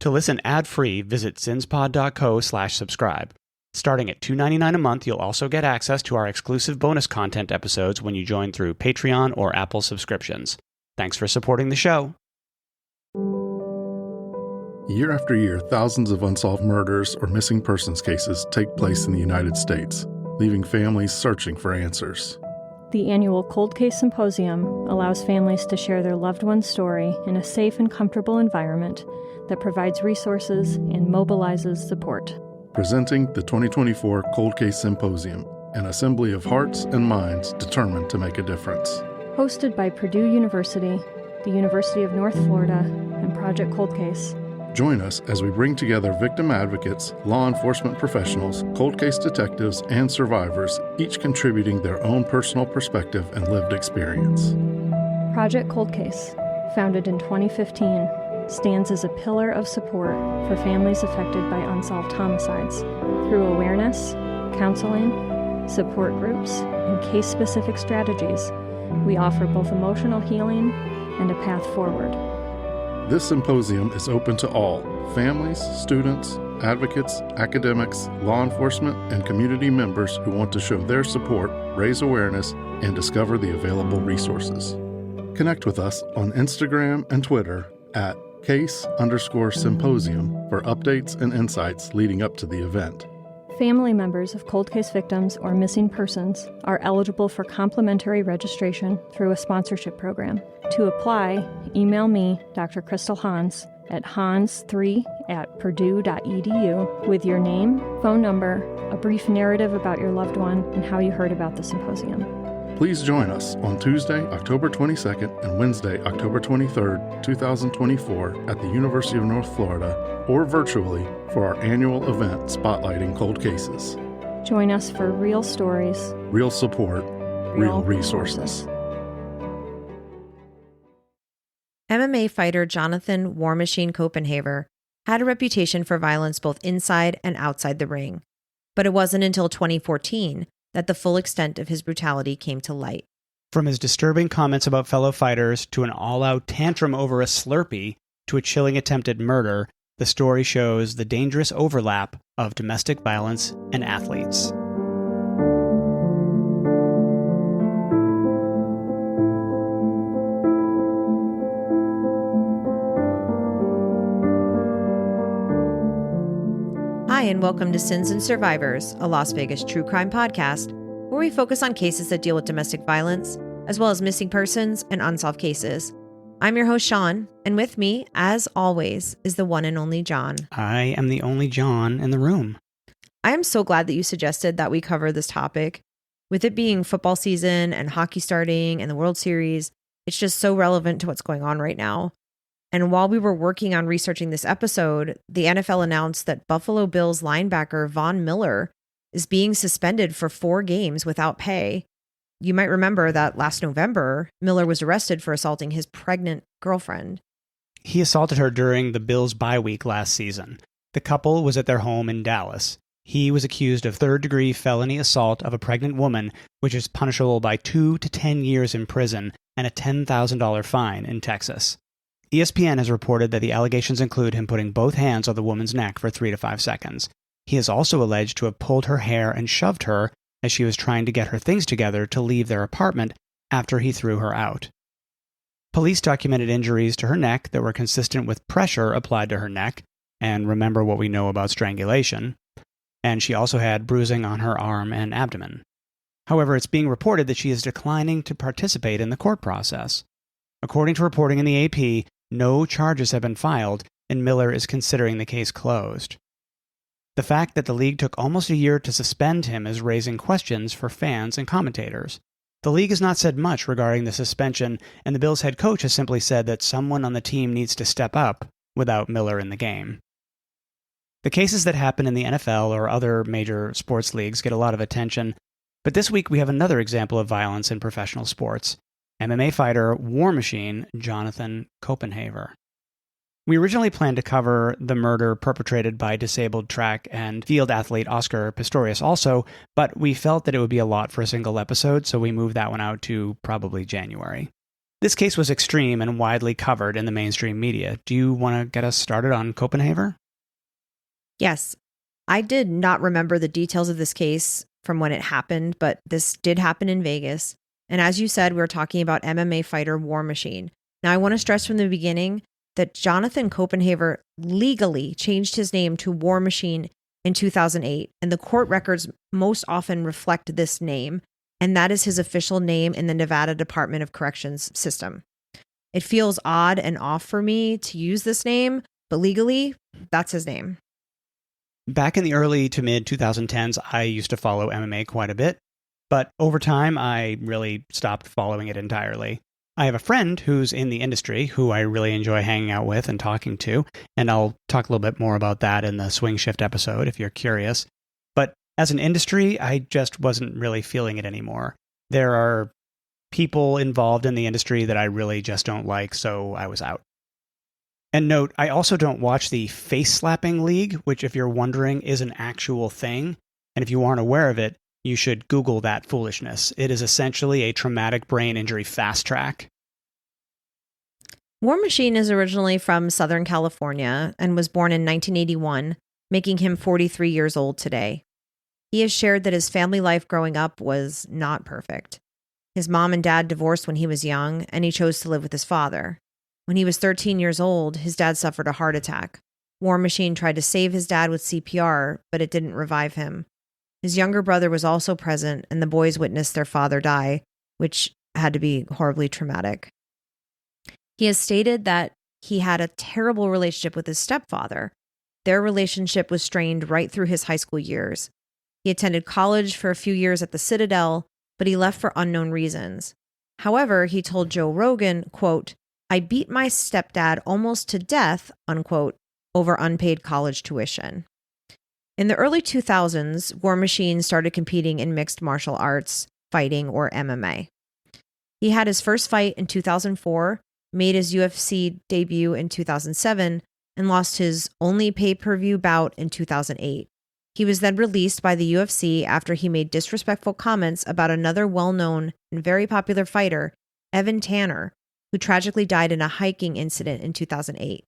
To listen ad-free, visit zinspod.co/subscribe. Starting at $2.99 a month, you'll also get access to our exclusive bonus content episodes when you join through Patreon or Apple subscriptions. Thanks for supporting the show. Year after year, thousands of unsolved murders or missing persons cases take place in the United States, leaving families searching for answers. The annual Cold Case Symposium allows families to share their loved one's story in a safe and comfortable environment that provides resources and mobilizes support. Presenting the 2024 Cold Case Symposium, an assembly of hearts and minds determined to make a difference. Hosted by Purdue University, the University of North Florida, and Project Cold Case. Join us as we bring together victim advocates, law enforcement professionals, cold case detectives, and survivors, each contributing their own personal perspective and lived experience. Project Cold Case, founded in 2015, stands as a pillar of support for families affected by unsolved homicides through awareness, counseling, support groups, and case-specific strategies. We offer both emotional healing and a path forward. This symposium is open to all families, students, advocates, academics, law enforcement, and community members who want to show their support, raise awareness, and discover the available resources. Connect with us on Instagram and Twitter at case_symposium for updates and insights leading up to the event. Family members of cold case victims or missing persons are eligible for complimentary registration through a sponsorship program. To apply, email me, Dr. Crystal Hans, at hans3@purdue.edu with your name, phone number, a brief narrative about your loved one, and how you heard about the symposium. Please join us on Tuesday, October 22nd and Wednesday, October 23rd, 2024 at the University of North Florida or virtually for our annual event spotlighting cold cases. Join us for real stories, real support, real resources. MMA fighter Jonathan War Machine Koppenhaver had a reputation for violence both inside and outside the ring. But it wasn't until 2014 that the full extent of his brutality came to light. From his disturbing comments about fellow fighters to an all-out tantrum over a Slurpee to a chilling attempted murder, the story shows the dangerous overlap of domestic violence and athletes. Hi, and welcome to Sins and Survivors, a Las Vegas true crime podcast, where we focus on cases that deal with domestic violence, as well as missing persons and unsolved cases. I'm your host, Sean, and with me, as always, is the one and only John. I am the only John in the room. I am so glad that you suggested that we cover this topic. With it being football season and hockey starting and the World Series, it's just so relevant to what's going on right now. And while we were working on researching this episode, the NFL announced that Buffalo Bills linebacker Von Miller is being suspended for 4 games without pay. You might remember that last November, Miller was arrested for assaulting his pregnant girlfriend. He assaulted her during the Bills' bye week last season. The couple was at their home in Dallas. He was accused of third-degree felony assault of a pregnant woman, which is punishable by 2 to 10 years in prison and a $10,000 fine in Texas. ESPN has reported that the allegations include him putting both hands on the woman's neck for 3 to 5 seconds. He is also alleged to have pulled her hair and shoved her as she was trying to get her things together to leave their apartment after he threw her out. Police documented injuries to her neck that were consistent with pressure applied to her neck, and remember what we know about strangulation, and she also had bruising on her arm and abdomen. However, it's being reported that she is declining to participate in the court process. According to reporting in the AP, no charges have been filed, and Miller is considering the case closed. The fact that the league took almost a year to suspend him is raising questions for fans and commentators. The league has not said much regarding the suspension, and the Bills' head coach has simply said that someone on the team needs to step up without Miller in the game. The cases that happen in the NFL or other major sports leagues get a lot of attention, but this week we have another example of violence in professional sports. MMA fighter War Machine Jonathan Koppenhaver. We originally planned to cover the murder perpetrated by disabled track and field athlete Oscar Pistorius also, but we felt that it would be a lot for a single episode, so we moved that one out to probably January. This case was extreme and widely covered in the mainstream media. Do you want to get us started on Koppenhaver? Yes. I did not remember the details of this case from when it happened, but this did happen in Vegas. And as you said, we were talking about MMA fighter War Machine. Now, I want to stress from the beginning that Jonathan Koppenhaver legally changed his name to War Machine in 2008, and the court records most often reflect this name, and that is his official name in the Nevada Department of Corrections system. It feels odd and off for me to use this name, but legally, that's his name. Back in the early to mid 2010s, I used to follow MMA quite a bit, but over time, I really stopped following it entirely. I have a friend who's in the industry who I really enjoy hanging out with and talking to, and I'll talk a little bit more about that in the Swing Shift episode if you're curious. But as an industry, I just wasn't really feeling it anymore. There are people involved in the industry that I really just don't like, so I was out. And note, I also don't watch the Face Slapping League, which, if you're wondering, is an actual thing. And if you aren't aware of it, you should Google that foolishness. It is essentially a traumatic brain injury fast track. War Machine is originally from Southern California and was born in 1981, making him 43 years old today. He has shared that his family life growing up was not perfect. His mom and dad divorced when he was young, and he chose to live with his father. When he was 13 years old, his dad suffered a heart attack. War Machine tried to save his dad with CPR, but it didn't revive him. His younger brother was also present, and the boys witnessed their father die, which had to be horribly traumatic. He has stated that he had a terrible relationship with his stepfather. Their relationship was strained right through his high school years. He attended college for a few years at the Citadel, but he left for unknown reasons. However, he told Joe Rogan, quote, "I beat my stepdad almost to death," unquote, over unpaid college tuition. In the early 2000s, War Machine started competing in mixed martial arts, fighting, or MMA. He had his first fight in 2004, made his UFC debut in 2007, and lost his only pay-per-view bout in 2008. He was then released by the UFC after he made disrespectful comments about another well-known and very popular fighter, Evan Tanner, who tragically died in a hiking incident in 2008.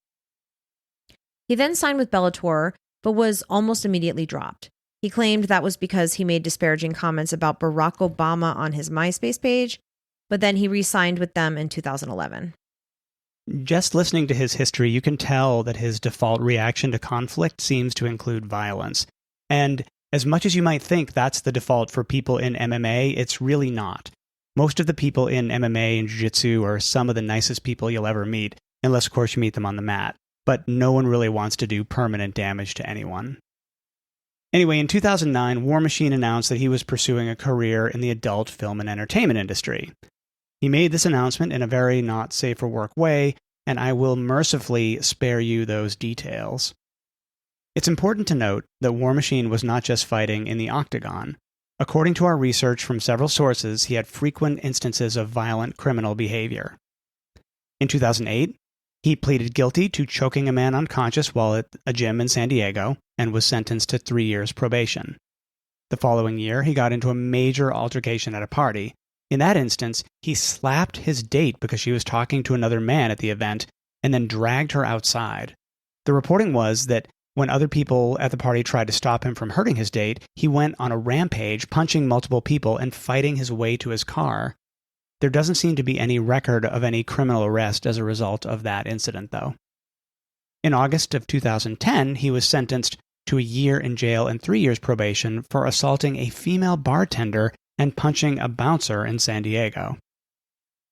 He then signed with Bellator, but was almost immediately dropped. He claimed that was because he made disparaging comments about Barack Obama on his MySpace page, but then he re-signed with them in 2011. Just listening to his history, you can tell that his default reaction to conflict seems to include violence. And as much as you might think that's the default for people in MMA, it's really not. Most of the people in MMA and Jiu-Jitsu are some of the nicest people you'll ever meet, unless of course you meet them on the mat. But no one really wants to do permanent damage to anyone. Anyway, in 2009, War Machine announced that he was pursuing a career in the adult film and entertainment industry. He made this announcement in a very not safe for work way, and I will mercifully spare you those details. It's important to note that War Machine was not just fighting in the octagon. According to our research from several sources, he had frequent instances of violent criminal behavior. In 2008, he pleaded guilty to choking a man unconscious while at a gym in San Diego and was sentenced to 3 years probation. The following year, he got into a major altercation at a party. In that instance, he slapped his date because she was talking to another man at the event and then dragged her outside. The reporting was that when other people at the party tried to stop him from hurting his date, he went on a rampage, punching multiple people and fighting his way to his car. There doesn't seem to be any record of any criminal arrest as a result of that incident, though. In August of 2010, he was sentenced to a year in jail and 3 years probation for assaulting a female bartender and punching a bouncer in San Diego.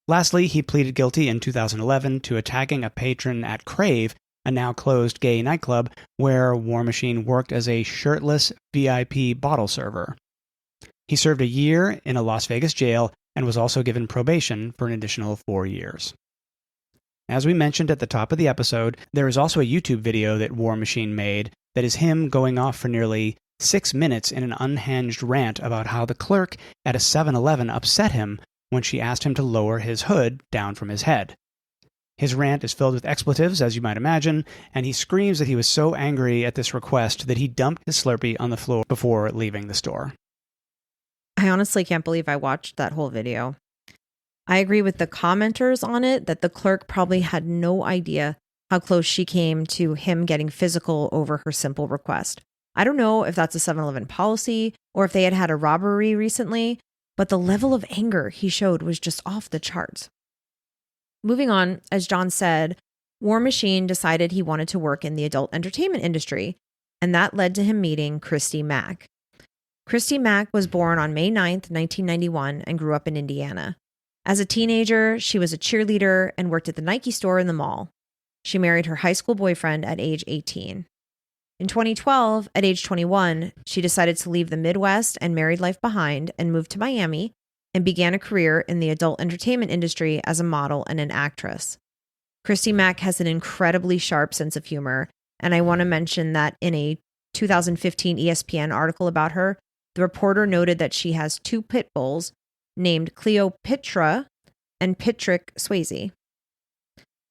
Lastly, he pleaded guilty in 2011 to attacking a patron at Crave, a now closed gay nightclub where War Machine worked as a shirtless VIP bottle server. He served a year in a Las Vegas jail and was also given probation for an additional 4 years. As we mentioned at the top of the episode, there is also a YouTube video that War Machine made that is him going off for nearly 6 minutes in an unhinged rant about how the clerk at a 7-Eleven upset him when she asked him to lower his hood down from his head. His rant is filled with expletives, as you might imagine, and he screams that he was so angry at this request that he dumped his Slurpee on the floor before leaving the store. I honestly can't believe I watched that whole video. I agree with the commenters on it that the clerk probably had no idea how close she came to him getting physical over her simple request. I don't know if that's a 7-Eleven policy or if they had a robbery recently, but the level of anger he showed was just off the charts. Moving on, as John said, War Machine decided he wanted to work in the adult entertainment industry, and that led to him meeting Christy Mack. Christy Mack was born on May 9th, 1991, and grew up in Indiana. As a teenager, she was a cheerleader and worked at the Nike store in the mall. She married her high school boyfriend at age 18. In 2012, at age 21, she decided to leave the Midwest and married life behind and moved to Miami and began a career in the adult entertainment industry as a model and an actress. Christy Mack has an incredibly sharp sense of humor, and I want to mention that in a 2015 ESPN article about her, the reporter noted that she has 2 pit bulls named Cleopatra and Patrick Swayze.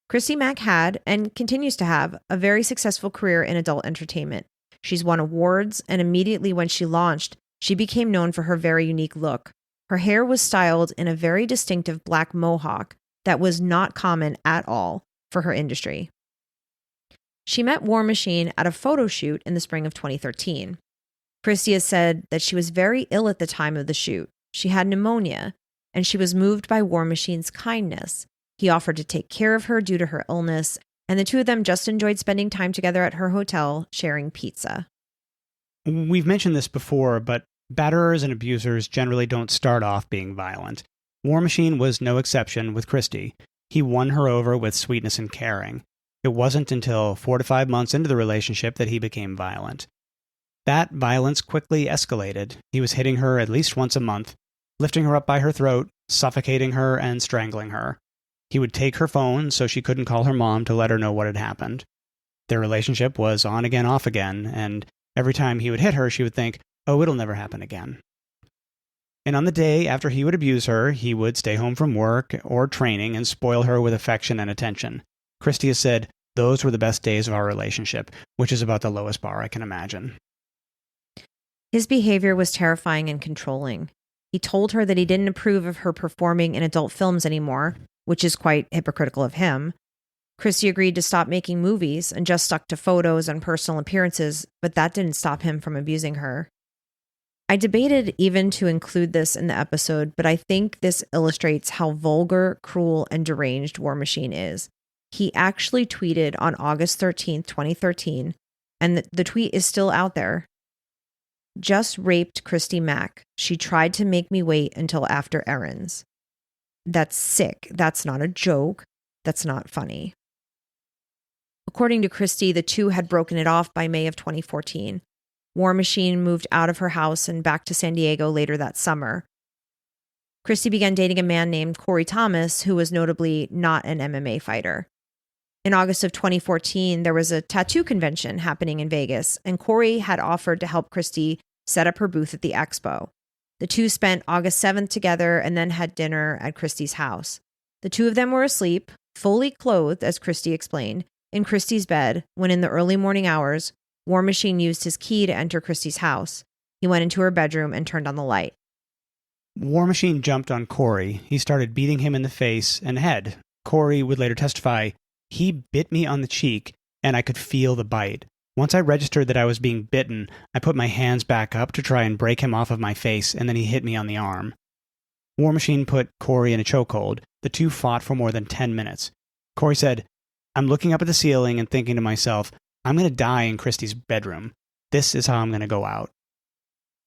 Christy Mack had, and continues to have, a very successful career in adult entertainment. She's won awards, and immediately when she launched, she became known for her very unique look. Her hair was styled in a very distinctive black mohawk that was not common at all for her industry. She met War Machine at a photo shoot in the spring of 2013. Christy has said that she was very ill at the time of the shoot. She had pneumonia, and she was moved by War Machine's kindness. He offered to take care of her due to her illness, and the two of them just enjoyed spending time together at her hotel, sharing pizza. We've mentioned this before, but batterers and abusers generally don't start off being violent. War Machine was no exception with Christy. He won her over with sweetness and caring. It wasn't until 4 to 5 months into the relationship that he became violent. That violence quickly escalated. He was hitting her at least once a month, lifting her up by her throat, suffocating her, and strangling her. He would take her phone so she couldn't call her mom to let her know what had happened. Their relationship was on again, off again, and every time he would hit her, she would think, oh, it'll never happen again. And on the day after he would abuse her, he would stay home from work or training and spoil her with affection and attention. Christy has said, those were the best days of our relationship, which is about the lowest bar I can imagine. His behavior was terrifying and controlling. He told her that he didn't approve of her performing in adult films anymore, which is quite hypocritical of him. Christy agreed to stop making movies and just stuck to photos and personal appearances, but that didn't stop him from abusing her. I debated even to include this in the episode, but I think this illustrates how vulgar, cruel, and deranged War Machine is. He actually tweeted on August 13th, 2013, and the tweet is still out there. Just raped Christy Mack. She tried to make me wait until after errands. That's sick. That's not a joke. That's not funny. According to Christy, the two had broken it off by May of 2014. War Machine moved out of her house and back to San Diego later that summer. Christy began dating a man named Corey Thomas, who was notably not an MMA fighter. In August of 2014, there was a tattoo convention happening in Vegas, and Corey had offered to help Christy set up her booth at the expo. The two spent August 7th together and then had dinner at Christy's house. The two of them were asleep, fully clothed, as Christy explained, in Christy's bed when in the early morning hours, War Machine used his key to enter Christy's house. He went into her bedroom and turned on the light. War Machine jumped on Corey. He started beating him in the face and head. Corey would later testify, he bit me on the cheek, and I could feel the bite. Once I registered that I was being bitten, I put my hands back up to try and break him off of my face, and then he hit me on the arm. War Machine put Corey in a chokehold. The two fought for more than 10 minutes. Corey said, I'm looking up at the ceiling and thinking to myself, I'm going to die in Christy's bedroom. This is how I'm going to go out.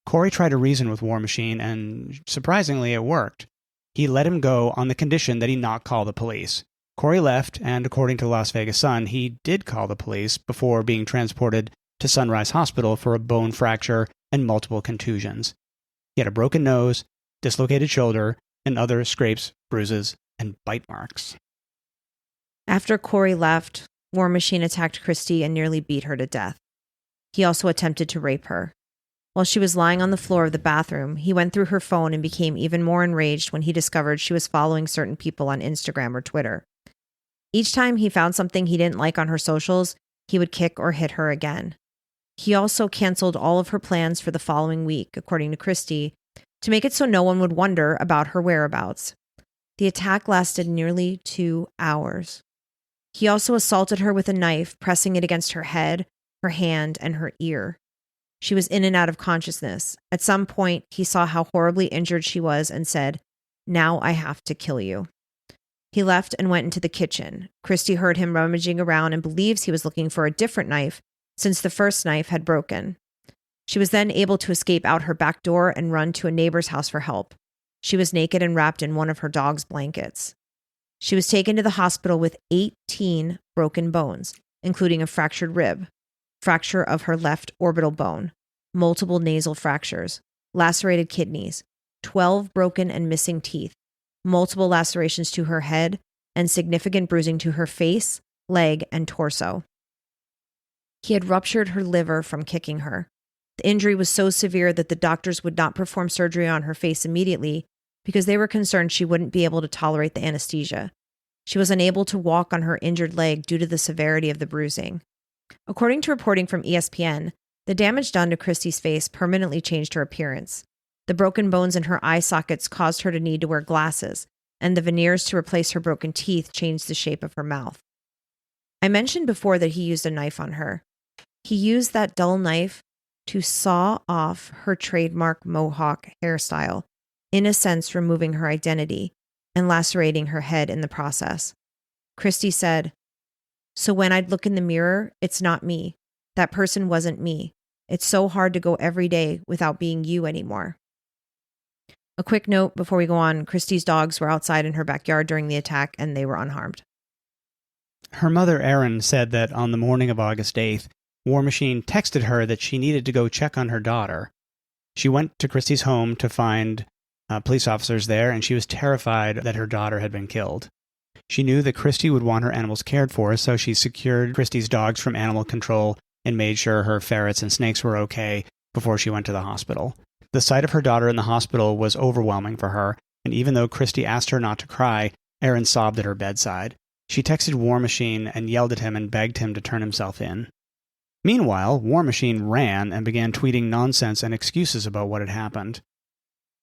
Corey tried to reason with War Machine, and surprisingly, it worked. He let him go on the condition that he not call the police. Corey left, and according to Las Vegas Sun, he did call the police before being transported to Sunrise Hospital for a bone fracture and multiple contusions. He had a broken nose, dislocated shoulder, and other scrapes, bruises, and bite marks. After Corey left, War Machine attacked Christy and nearly beat her to death. He also attempted to rape her. While she was lying on the floor of the bathroom, he went through her phone and became even more enraged when he discovered she was following certain people on Instagram or Twitter. Each time he found something he didn't like on her socials, he would kick or hit her again. He also canceled all of her plans for the following week, according to Christy, to make it so no one would wonder about her whereabouts. The attack lasted nearly 2 hours. He also assaulted her with a knife, pressing it against her head, her hand, and her ear. She was in and out of consciousness. At some point, he saw how horribly injured she was and said, "Now I have to kill you." He left and went into the kitchen. Christy heard him rummaging around and believes he was looking for a different knife since the first knife had broken. She was then able to escape out her back door and run to a neighbor's house for help. She was naked and wrapped in one of her dog's blankets. She was taken to the hospital with 18 broken bones, including a fractured rib, fracture of her left orbital bone, multiple nasal fractures, lacerated kidneys, 12 broken and missing teeth, multiple lacerations to her head, and significant bruising to her face, leg, and torso. He had ruptured her liver from kicking her. The injury was so severe that the doctors would not perform surgery on her face immediately because they were concerned she wouldn't be able to tolerate the anesthesia. She was unable to walk on her injured leg due to the severity of the bruising. According to reporting from ESPN, the damage done to Christy's face permanently changed her appearance. The broken bones in her eye sockets caused her to need to wear glasses, and the veneers to replace her broken teeth changed the shape of her mouth. I mentioned before that he used a knife on her. He used that dull knife to saw off her trademark mohawk hairstyle, in a sense removing her identity and lacerating her head in the process. Christy said, "So when I'd look in the mirror, it's not me. That person wasn't me. It's so hard to go every day without being you anymore." A quick note before we go on, Christy's dogs were outside in her backyard during the attack and they were unharmed. Her mother, Erin, said that on the morning of August 8th, War Machine texted her that she needed to go check on her daughter. She went to Christy's home to find police officers there, and she was terrified that her daughter had been killed. She knew that Christy would want her animals cared for, so she secured Christy's dogs from animal control and made sure her ferrets and snakes were okay before she went to the hospital. The sight of her daughter in the hospital was overwhelming for her, and even though Christy asked her not to cry, Erin sobbed at her bedside. She texted War Machine and yelled at him and begged him to turn himself in. Meanwhile, War Machine ran and began tweeting nonsense and excuses about what had happened.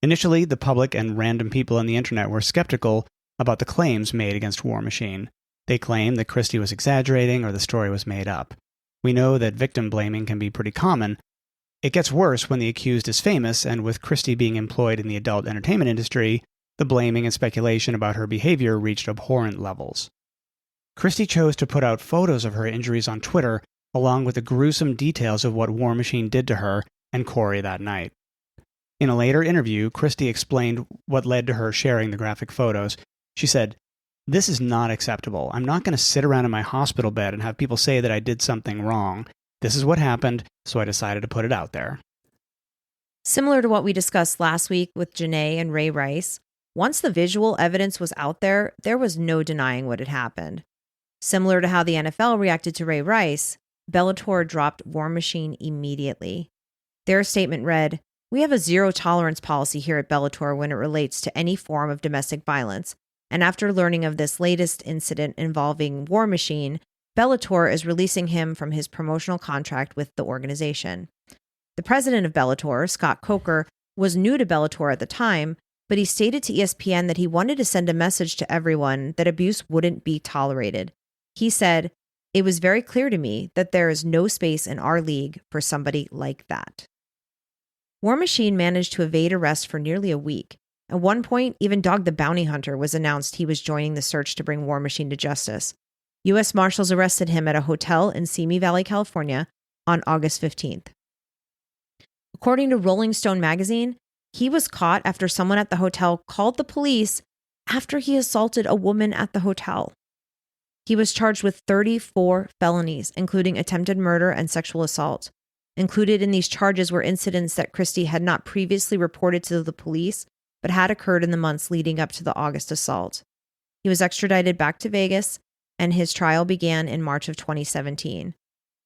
Initially, the public and random people on the internet were skeptical about the claims made against War Machine. They claimed that Christy was exaggerating or the story was made up. We know that victim blaming can be pretty common. It gets worse when the accused is famous, and with Christy being employed in the adult entertainment industry, the blaming and speculation about her behavior reached abhorrent levels. Christy chose to put out photos of her injuries on Twitter, along with the gruesome details of what War Machine did to her and Corey that night. In a later interview, Christy explained what led to her sharing the graphic photos. She said, "This is not acceptable. I'm not going to sit around in my hospital bed and have people say that I did something wrong. This is what happened, so I decided to put it out there." Similar to what we discussed last week with Janae and Ray Rice, once the visual evidence was out there, there was no denying what had happened. Similar to how the NFL reacted to Ray Rice, Bellator dropped War Machine immediately. Their statement read, "We have a zero-tolerance policy here at Bellator when it relates to any form of domestic violence, and after learning of this latest incident involving War Machine, Bellator is releasing him from his promotional contract with the organization." The president of Bellator, Scott Coker, was new to Bellator at the time, but he stated to ESPN that he wanted to send a message to everyone that abuse wouldn't be tolerated. He said, "It was very clear to me that there is no space in our league for somebody like that." War Machine managed to evade arrest for nearly a week. At one point, even Dog the Bounty Hunter was announced he was joining the search to bring War Machine to justice. U.S. Marshals arrested him at a hotel in Simi Valley, California, on August 15th. According to Rolling Stone magazine, he was caught after someone at the hotel called the police after he assaulted a woman at the hotel. He was charged with 34 felonies, including attempted murder and sexual assault. Included in these charges were incidents that Christy had not previously reported to the police, but had occurred in the months leading up to the August assault. He was extradited back to Vegas, and his trial began in March of 2017.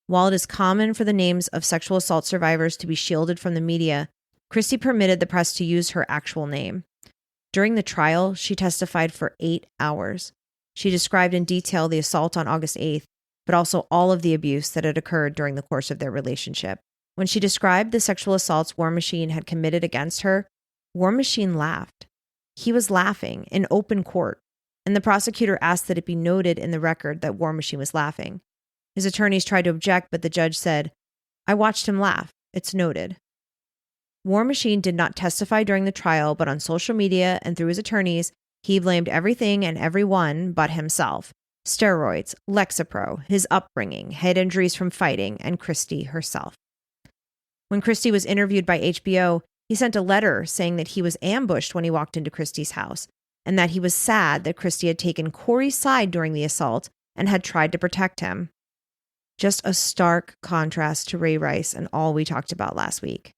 While it is common for the names of sexual assault survivors to be shielded from the media, Christy permitted the press to use her actual name. During the trial, she testified for 8 hours. She described in detail the assault on August 8th, but also all of the abuse that had occurred during the course of their relationship. When she described the sexual assaults War Machine had committed against her, War Machine laughed. He was laughing in open court, and the prosecutor asked that it be noted in the record that War Machine was laughing. His attorneys tried to object, but the judge said, "I watched him laugh. It's noted." War Machine did not testify during the trial, but on social media and through his attorneys, he blamed everything and everyone but himself. Steroids, Lexapro, his upbringing, head injuries from fighting, and Christy herself. When Christy was interviewed by HBO, he sent a letter saying that he was ambushed when he walked into Christy's house, and that he was sad that Christy had taken Corey's side during the assault and had tried to protect him. Just a stark contrast to Ray Rice and all we talked about last week.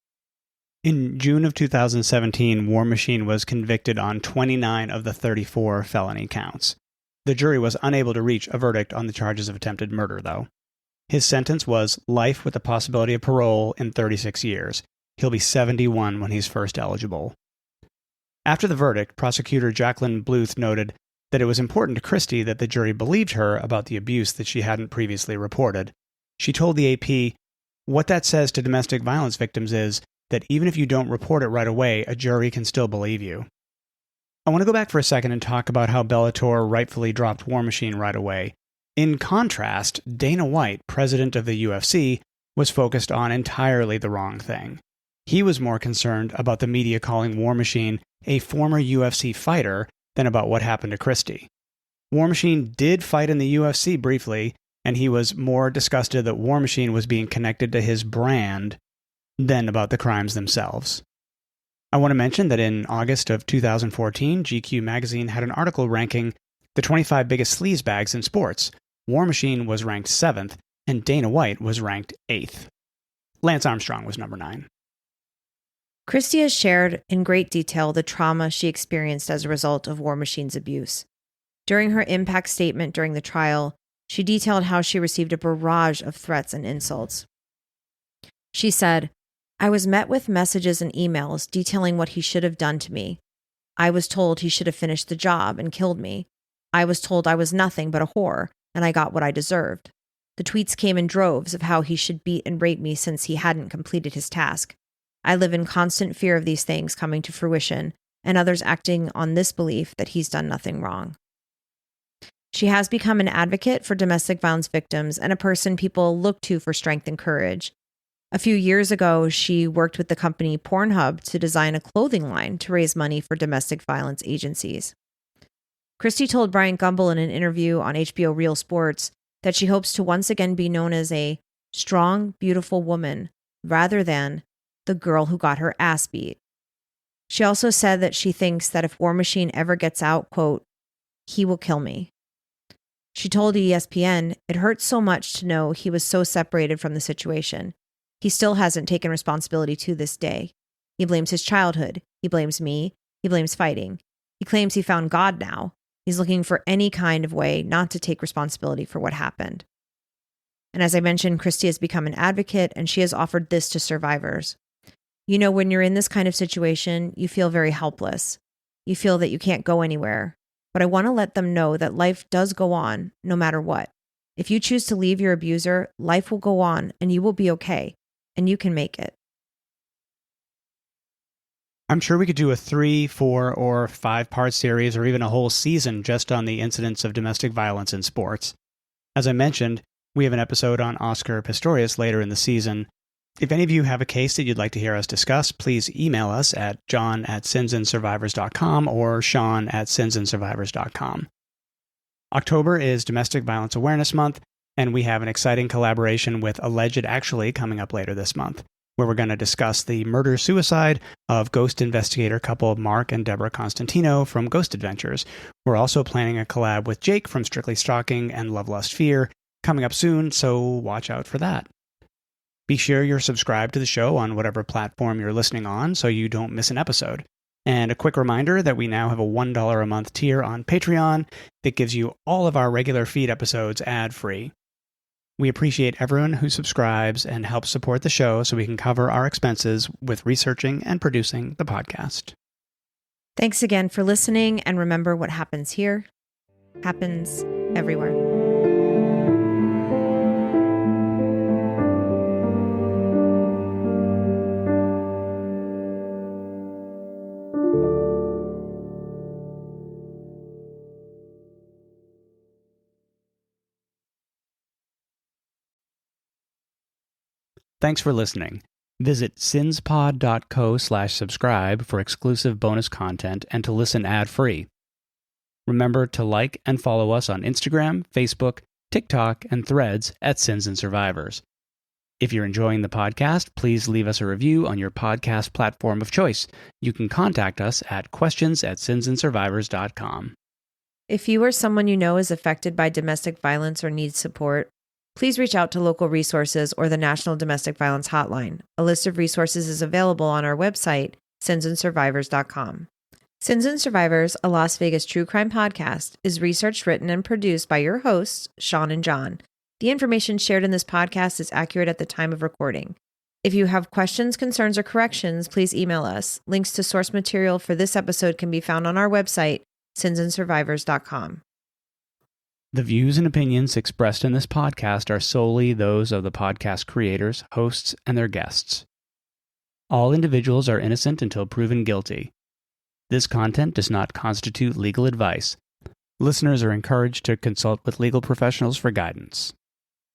In June of 2017, War Machine was convicted on 29 of the 34 felony counts. The jury was unable to reach a verdict on the charges of attempted murder, though. His sentence was life with the possibility of parole in 36 years. He'll be 71 when he's first eligible. After the verdict, prosecutor Jacqueline Bluth noted that it was important to Christy that the jury believed her about the abuse that she hadn't previously reported. She told the AP, "What that says to domestic violence victims is that even if you don't report it right away, a jury can still believe you." I want to go back for a second and talk about how Bellator rightfully dropped War Machine right away. In contrast, Dana White, president of the UFC, was focused on entirely the wrong thing. He was more concerned about the media calling War Machine a former UFC fighter than about what happened to Christy. War Machine did fight in the UFC briefly, and he was more disgusted that War Machine was being connected to his brand than about the crimes themselves. I want to mention that in August of 2014, GQ magazine had an article ranking the 25 biggest sleazebags in sports. War Machine was ranked 7th, and Dana White was ranked 8th. Lance Armstrong was number 9. Christy has shared in great detail the trauma she experienced as a result of War Machine's abuse. During her impact statement during the trial, she detailed how she received a barrage of threats and insults. She said, "I was met with messages and emails detailing what he should have done to me. I was told he should have finished the job and killed me. I was told I was nothing but a whore, and I got what I deserved. The tweets came in droves of how he should beat and rape me since he hadn't completed his task. I live in constant fear of these things coming to fruition, and others acting on this belief that he's done nothing wrong." She has become an advocate for domestic violence victims and a person people look to for strength and courage. A few years ago, she worked with the company Pornhub to design a clothing line to raise money for domestic violence agencies. Christy told Bryant Gumbel in an interview on HBO Real Sports that she hopes to once again be known as a strong, beautiful woman rather than the girl who got her ass beat. She also said that she thinks that if War Machine ever gets out, quote, "he will kill me." She told ESPN, "It hurts so much to know he was so separated from the situation. He still hasn't taken responsibility to this day. He blames his childhood. He blames me. He blames fighting. He claims he found God now. He's looking for any kind of way not to take responsibility for what happened." And as I mentioned, Christy has become an advocate, and she has offered this to survivors. You know, when you're in this kind of situation, you feel very helpless. You feel that you can't go anywhere. But I want to let them know that life does go on, no matter what. If you choose to leave your abuser, life will go on, and you will be okay. And you can make it. I'm sure we could do a 3, 4, or 5-part series or even a whole season just on the incidents of domestic violence in sports. As I mentioned, we have an episode on Oscar Pistorius later in the season. If any of you have a case that you'd like to hear us discuss, please email us at john@sinsandsurvivors.com or sean@sinsandsurvivors.com. October is Domestic Violence Awareness Month, and we have an exciting collaboration with Alleged Actually coming up later this month, where we're going to discuss the murder-suicide of ghost investigator couple Mark and Deborah Constantino from Ghost Adventures. We're also planning a collab with Jake from Strictly Stalking and Love, Lust, Fear coming up soon, so watch out for that. Be sure you're subscribed to the show on whatever platform you're listening on so you don't miss an episode. And a quick reminder that we now have a $1 a month tier on Patreon that gives you all of our regular feed episodes ad-free. We appreciate everyone who subscribes and helps support the show so we can cover our expenses with researching and producing the podcast. Thanks again for listening, and remember, what happens here happens everywhere. Thanks for listening. Visit sinspod.co/subscribe for exclusive bonus content and to listen ad-free. Remember to like and follow us on Instagram, Facebook, TikTok, and Threads at Sins and Survivors. If you're enjoying the podcast, please leave us a review on your podcast platform of choice. You can contact us at questions@sinsandsurvivors.com. If you or someone you know is affected by domestic violence or needs support, please reach out to local resources or the National Domestic Violence Hotline. A list of resources is available on our website, sinsandsurvivors.com. Sins and Survivors, a Las Vegas true crime podcast, is researched, written, and produced by your hosts, Sean and John. The information shared in this podcast is accurate at the time of recording. If you have questions, concerns, or corrections, please email us. Links to source material for this episode can be found on our website, sinsandsurvivors.com. The views and opinions expressed in this podcast are solely those of the podcast creators, hosts, and their guests. All individuals are innocent until proven guilty. This content does not constitute legal advice. Listeners are encouraged to consult with legal professionals for guidance.